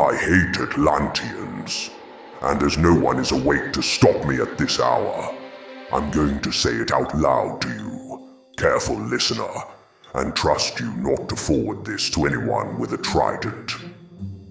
I hate Atlanteans, and as no one is awake to stop me at this hour, I'm going to say it out loud to you, careful listener, and trust you not to forward this to anyone with a trident.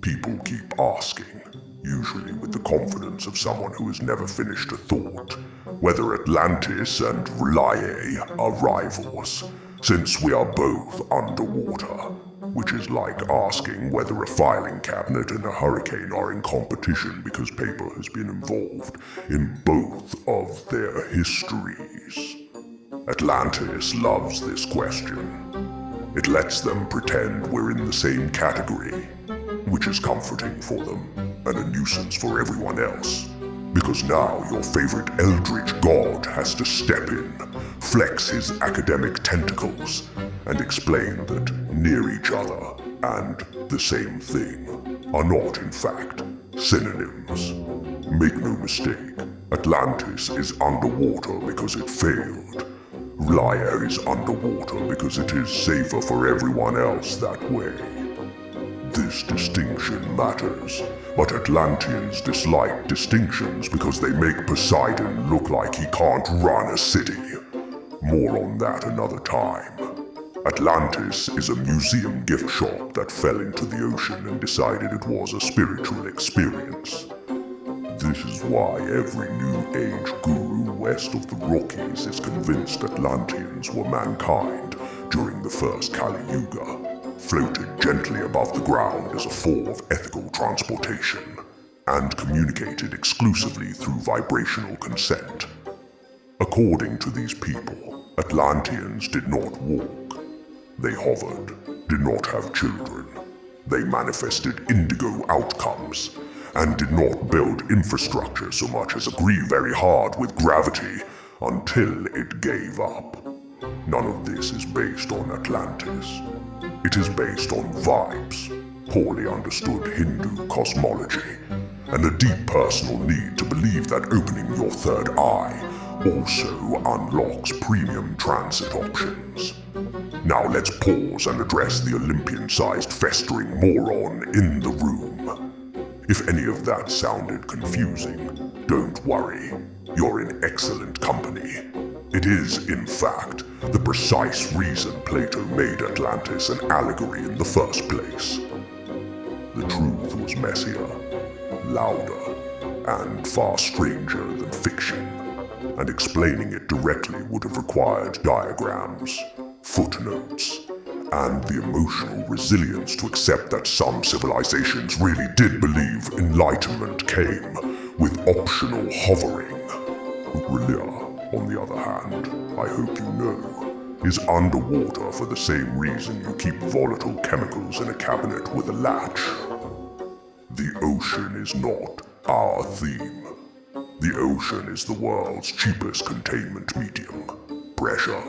People keep asking, usually with the confidence of someone who has never finished a thought, whether Atlantis and R'lyeh are rivals, since we are both underwater, which is like asking whether a filing cabinet and a hurricane are in competition because paper has been involved in both of their histories. Atlantis loves this question. It lets them pretend we're in the same category, which is comforting for them and a nuisance for everyone else. Because now your favorite eldritch god has to step in, flex his academic tentacles, and explain that near each other and the same thing are not, in fact, synonyms. Make no mistake, Atlantis is underwater because it failed. R'lyeh is underwater because it is safer for everyone else that way. This distinction matters, but Atlanteans dislike distinctions because they make Poseidon look like he can't run a city. More on that another time. Atlantis is a museum gift shop that fell into the ocean and decided it was a spiritual experience. This is why every New Age guru west of the Rockies is convinced Atlanteans were mankind during the first Kali Yuga, floated gently above the ground as a form of ethical transportation, and communicated exclusively through vibrational consent. According to these people, Atlanteans did not walk. They hovered, did not have children. They manifested indigo outcomes, and did not build infrastructure so much as agree very hard with gravity until it gave up. None of this is based on Atlantis. It is based on vibes, poorly understood Hindu cosmology, and a deep personal need to believe that opening your third eye also unlocks premium transit options. Now let's pause and address the Olympian-sized festering moron in the room. If any of that sounded confusing, don't worry, you're in excellent company. It is, in fact, the precise reason Plato made Atlantis an allegory in the first place. The truth was messier, louder, and far stranger than fiction, and explaining it directly would have required diagrams, footnotes, and the emotional resilience to accept that some civilizations really did believe enlightenment came with optional hovering. R'lyeh, on the other hand, I hope you know, is underwater for the same reason you keep volatile chemicals in a cabinet with a latch. The ocean is not our theme. The ocean is the world's cheapest containment medium. Pressure,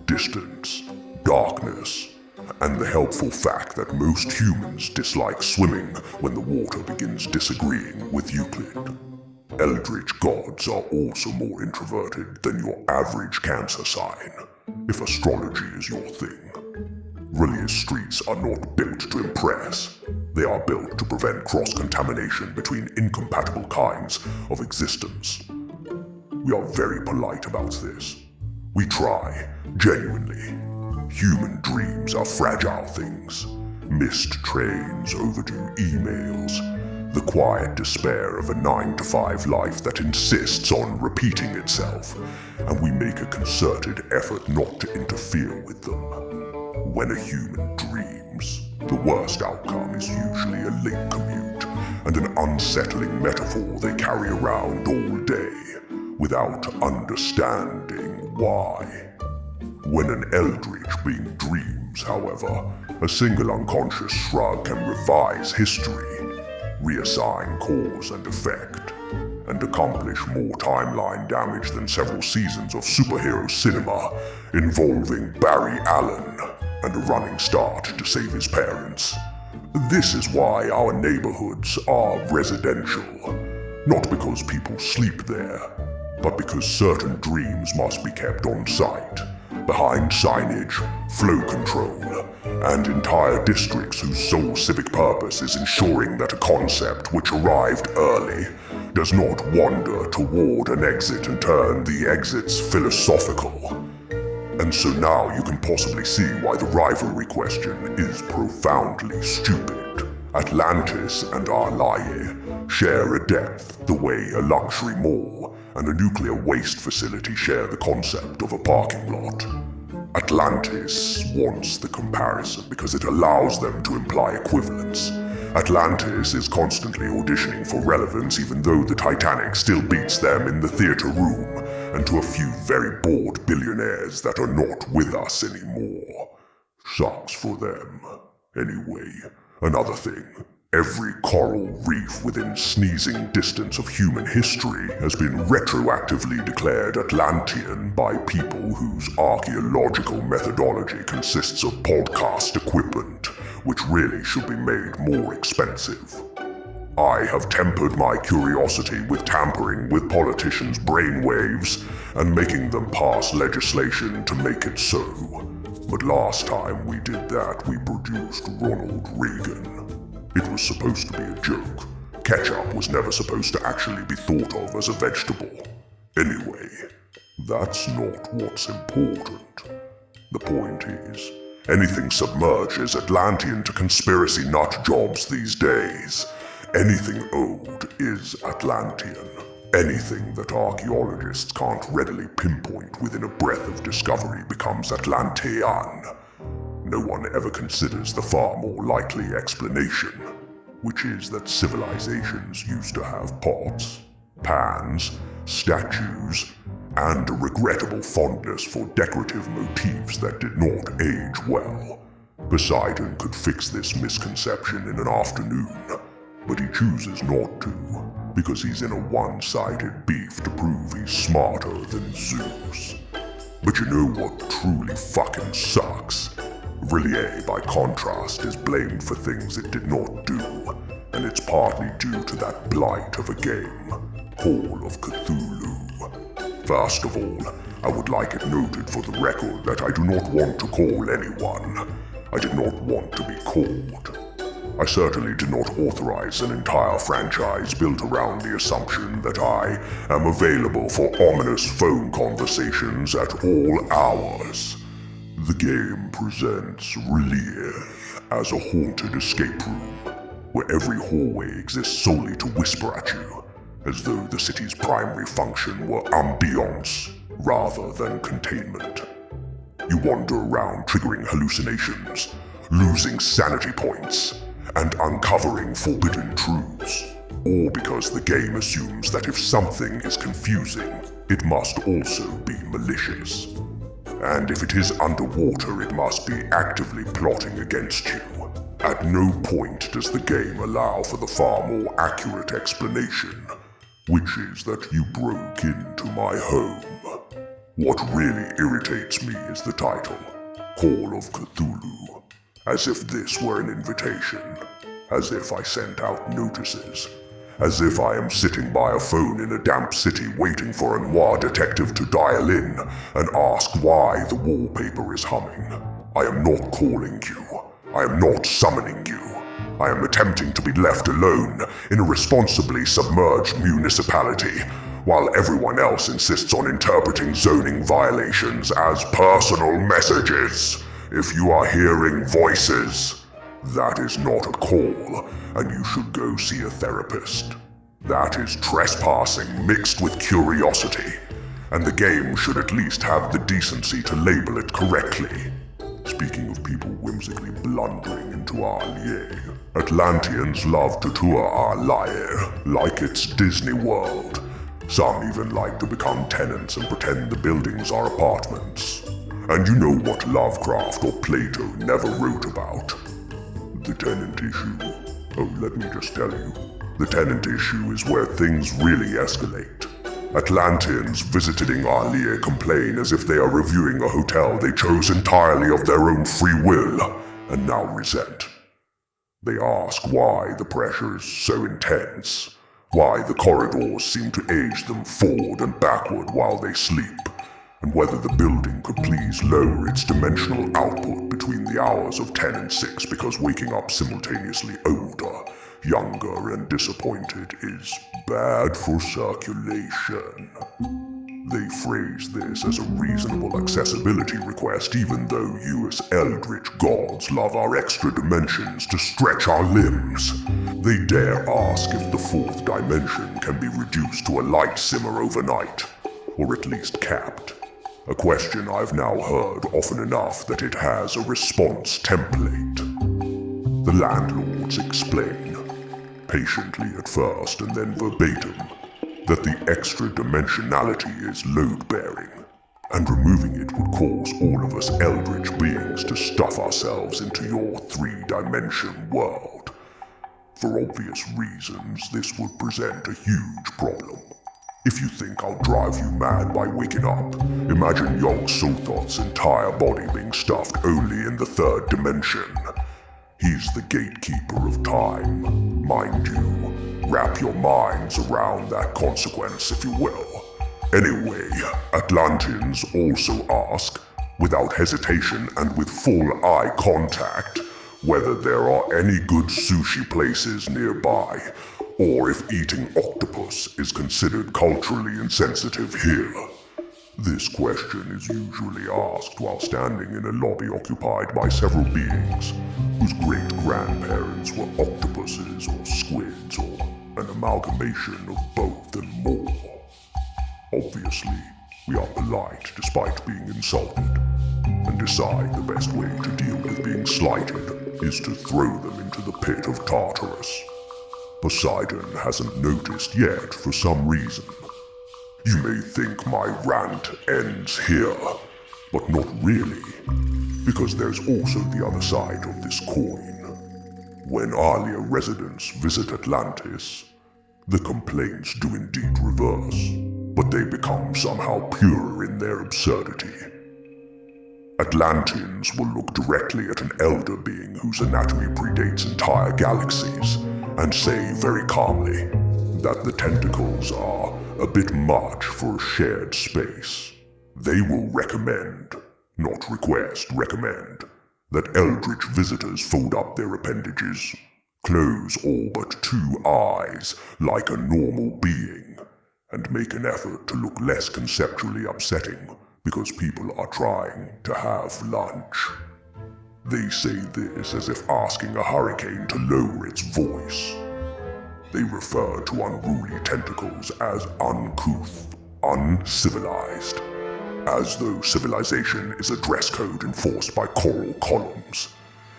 distance, darkness, and the helpful fact that most humans dislike swimming when the water begins disagreeing with Euclid. Eldritch gods are also more introverted than your average Cancer sign, if astrology is your thing. R'lyeh's streets are not built to impress. They are built to prevent cross-contamination between incompatible kinds of existence. We are very polite about this. We try, genuinely. Human dreams are fragile things. Missed trains, overdue emails, the quiet despair of a 9-to-5 life that insists on repeating itself, and we make a concerted effort not to interfere with them. When a human dreams, the worst outcome is usually a late commute and an unsettling metaphor they carry around all day without understanding why. When an eldritch being dreams, however, a single unconscious shrug can revise history, reassign cause and effect, and accomplish more timeline damage than several seasons of superhero cinema involving Barry Allen and a running start to save his parents. This is why our neighborhoods are residential, not because people sleep there, but because certain dreams must be kept on site, behind signage, flow control, and entire districts whose sole civic purpose is ensuring that a concept which arrived early does not wander toward an exit and turn the exits philosophical. And so now you can possibly see why the rivalry question is profoundly stupid. Atlantis and Arlaye share a depth the way a luxury mall and a nuclear waste facility share the concept of a parking lot. Atlantis wants the comparison because it allows them to imply equivalence. Atlantis is constantly auditioning for relevance even though the Titanic still beats them in the theater room and to a few very bored billionaires that are not with us anymore. Sucks for them. Anyway, another thing. Every coral reef within sneezing distance of human history has been retroactively declared Atlantean by people whose archaeological methodology consists of podcast equipment, which really should be made more expensive. I have tempered my curiosity with tampering with politicians' brainwaves and making them pass legislation to make it so. But last time we did that, we produced Ronald Reagan. It was supposed to be a joke. Ketchup was never supposed to actually be thought of as a vegetable. Anyway, that's not what's important. The point is, anything submerges Atlantean to conspiracy nut jobs these days. Anything old is Atlantean. Anything that archaeologists can't readily pinpoint within a breath of discovery becomes Atlantean. No one ever considers the far more likely explanation, which is that civilizations used to have pots, pans, statues, and a regrettable fondness for decorative motifs that did not age well. Poseidon could fix this misconception in an afternoon, but he chooses not to, because he's in a one-sided beef to prove he's smarter than Zeus. But you know what truly fucking sucks? R'lyeh, by contrast, is blamed for things it did not do, and it's partly due to that blight of a game, Call of Cthulhu. First of all, I would like it noted for the record that I do not want to call anyone. I did not want to be called. I certainly did not authorize an entire franchise built around the assumption that I am available for ominous phone conversations at all hours. The game presents R'lyeh as a haunted escape room, where every hallway exists solely to whisper at you, as though the city's primary function were ambiance rather than containment. You wander around triggering hallucinations, losing sanity points, and uncovering forbidden truths, all because the game assumes that if something is confusing, it must also be malicious. And if it is underwater, it must be actively plotting against you. At no point does the game allow for the far more accurate explanation, which is that you broke into my home. What really irritates me is the title, Call of Cthulhu, as if this were an invitation, as if I sent out notices, as if I am sitting by a phone in a damp city waiting for a noir detective to dial in and ask why the wallpaper is humming. I am not calling you. I am not summoning you. I am attempting to be left alone in a responsibly submerged municipality, while everyone else insists on interpreting zoning violations as personal messages. If you are hearing voices, that is not a call, and you should go see a therapist. That is trespassing mixed with curiosity, and the game should at least have the decency to label it correctly. Speaking of people whimsically blundering into Arlaye, Atlanteans love to tour Arlaye like it's Disney World. Some even like to become tenants and pretend the buildings are apartments. And you know what Lovecraft or Plato never wrote about? The tenant issue. Oh, let me just tell you. The tenant issue is where things really escalate. Atlanteans visiting Arlaye complain as if they are reviewing a hotel they chose entirely of their own free will, and now resent. They ask why the pressure is so intense, why the corridors seem to age them forward and backward while they sleep, and whether the building could please lower its dimensional output between the the hours of 10 and 6 because waking up simultaneously older, younger, and disappointed is bad for circulation. They phrase this as a reasonable accessibility request even though you as eldritch gods love our extra dimensions to stretch our limbs. They dare ask if the fourth dimension can be reduced to a light simmer overnight, or at least capped. A question I've now heard often enough that it has a response template. The landlords explain, patiently at first and then verbatim, that the extra dimensionality is load-bearing, and removing it would cause all of us eldritch beings to stuff ourselves into your three-dimension world. For obvious reasons, this would present a huge problem. If you think I'll drive you mad by waking up, imagine Yog Sothoth's entire body being stuffed only in the third dimension. He's the gatekeeper of time, mind you. Wrap your minds around that consequence, if you will. Anyway, Atlanteans also ask, without hesitation and with full eye contact, whether there are any good sushi places nearby, or if eating octopus is considered culturally insensitive here. This question is usually asked while standing in a lobby occupied by several beings whose great-grandparents were octopuses or squids or an amalgamation of both and more. Obviously, we are polite despite being insulted, and decide the best way to deal with being slighted is to throw them into the pit of Tartarus. Poseidon hasn't noticed yet for some reason. You may think my rant ends here, but not really, because there's also the other side of this coin. When Alia residents visit Atlantis, the complaints do indeed reverse, but they become somehow purer in their absurdity. Atlanteans will look directly at an elder being whose anatomy predates entire galaxies, and say very calmly that the tentacles are a bit much for a shared space. They will recommend, not request, recommend, that eldritch visitors fold up their appendages, close all but two eyes like a normal being, and make an effort to look less conceptually upsetting because people are trying to have lunch. They say this as if asking a hurricane to lower its voice. They refer to unruly tentacles as uncouth, uncivilized, as though civilization is a dress code enforced by coral columns,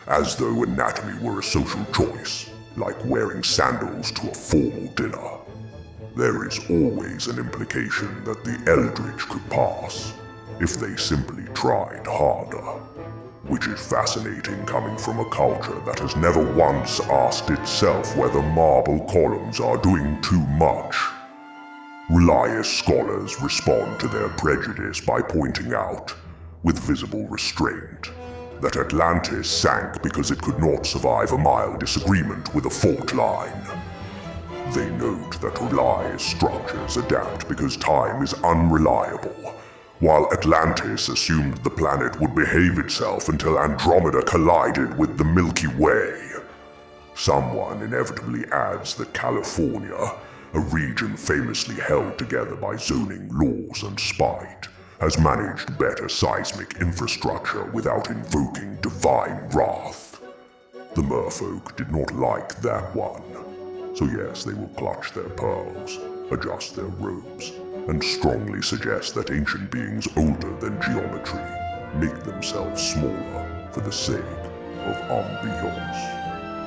as though anatomy were a social choice, like wearing sandals to a formal dinner. There is always an implication that the eldritch could pass, if they simply tried harder. Which is fascinating coming from a culture that has never once asked itself whether marble columns are doing too much. Relias scholars respond to their prejudice by pointing out, with visible restraint, that Atlantis sank because it could not survive a mild disagreement with a fault line. They note that Relias structures adapt because time is unreliable, while Atlantis assumed the planet would behave itself until Andromeda collided with the Milky Way. Someone inevitably adds that California, a region famously held together by zoning laws and spite, has managed better seismic infrastructure without invoking divine wrath. The merfolk did not like that one, so yes, they will clutch their pearls, adjust their robes, and strongly suggest that ancient beings older than geometry make themselves smaller for the sake of ambiance.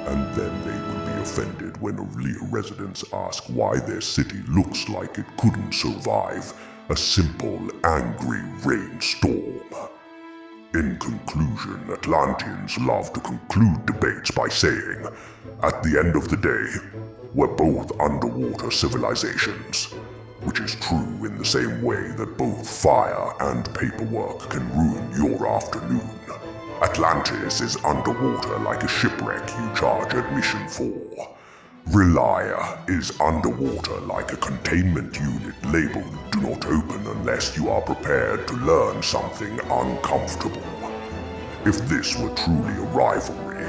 And then they will be offended when Aurelia residents ask why their city looks like it couldn't survive a simple, angry rainstorm. In conclusion, Atlanteans love to conclude debates by saying, at the end of the day, we're both underwater civilizations, which is true in the same way that both fire and paperwork can ruin your afternoon. Atlantis is underwater like a shipwreck you charge admission for. Relia is underwater like a containment unit labeled "Do not open unless you are prepared to learn something uncomfortable." If this were truly a rivalry,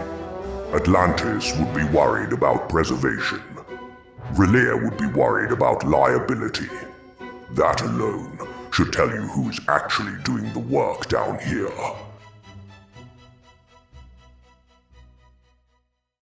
Atlantis would be worried about preservation. Relia would be worried about liability. That alone should tell you who's actually doing the work down here.